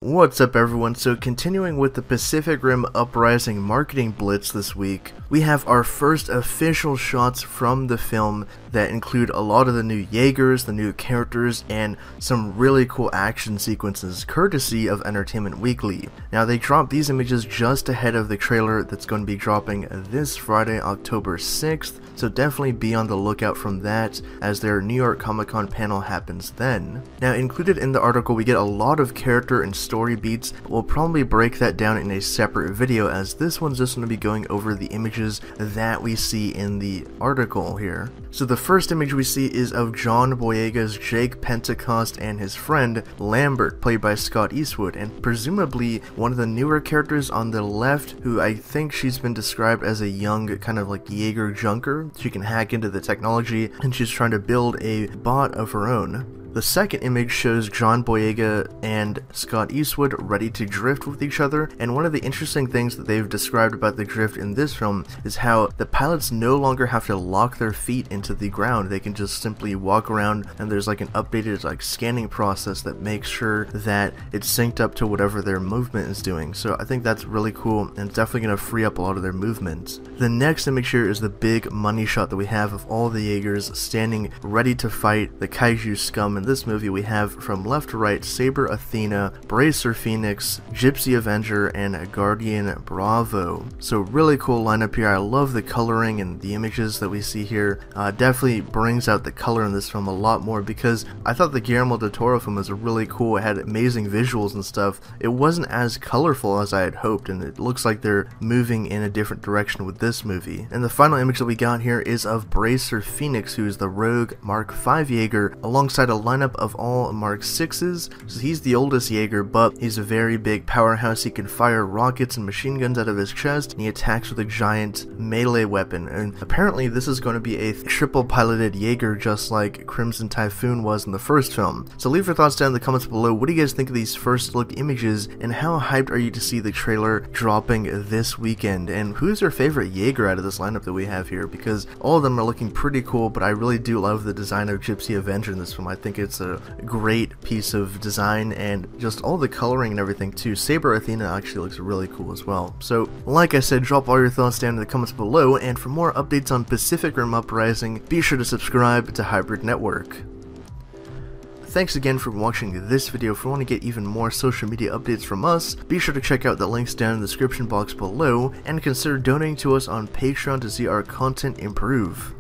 What's up everyone? So continuing with the Pacific Rim Uprising marketing blitz this week, we have our first official shots from the film that include a lot of the new Jaegers, the new characters, and some really cool action sequences courtesy of Entertainment Weekly. Now they dropped these images just ahead of the trailer that's going to be dropping this Friday, October 6th, so definitely be on the lookout from that as their New York Comic Con panel happens then. Now included in the article we get a lot of character and story beats, but we'll probably break that down in a separate video as this one's just going to be going over the images that we see in the article here. So the first image we see is of John Boyega's Jake Pentecost and his friend Lambert, played by Scott Eastwood, and presumably one of the newer characters on the left, who I think she's been described as a young kind of like Jaeger junker. She can hack into the technology and she's trying to build a bot of her own. The second image shows John Boyega and Scott Eastwood ready to drift with each other, and one of the interesting things that they've described about the drift in this film is how the pilots no longer have to lock their feet into the ground. They can just simply walk around, and there's like an updated like scanning process that makes sure that it's synced up to whatever their movement is doing. So I think that's really cool and it's definitely going to free up a lot of their movements. The next image here is the big money shot that we have of all the Jaegers standing ready to fight the kaiju scum. In this movie we have from left to right Saber Athena, Bracer Phoenix, Gypsy Avenger, and Guardian Bravo. So really cool lineup here. I love the coloring and the images that we see here. Definitely brings out the color in this film a lot more, because I thought the Guillermo del Toro film was really cool. It had amazing visuals and stuff. It wasn't as colorful as I had hoped, and it looks like they're moving in a different direction with this movie. And the final image that we got here is of Bracer Phoenix, who is the Rogue Mark V Jaeger, alongside a lineup of all Mark 6s. So he's the oldest Jaeger, but he's a very big powerhouse. He can fire rockets and machine guns out of his chest, and he attacks with a giant melee weapon. And apparently this is going to be a triple piloted Jaeger, just like Crimson Typhoon was in the first film. So leave your thoughts down in the comments below. What do you guys think of these first look images, and how hyped are you to see the trailer dropping this weekend? And who's your favorite Jaeger out of this lineup that we have here? Because all of them are looking pretty cool, but I really do love the design of Gypsy Avenger in this film. I think it's a great piece of design, and just all the coloring and everything too. Saber Athena actually looks really cool as well. So like I said, drop all your thoughts down in the comments below, and for more updates on Pacific Rim Uprising, be sure to subscribe to Hybrid Network. Thanks again for watching this video. If you want to get even more social media updates from us, be sure to check out the links down in the description box below, and consider donating to us on Patreon to see our content improve.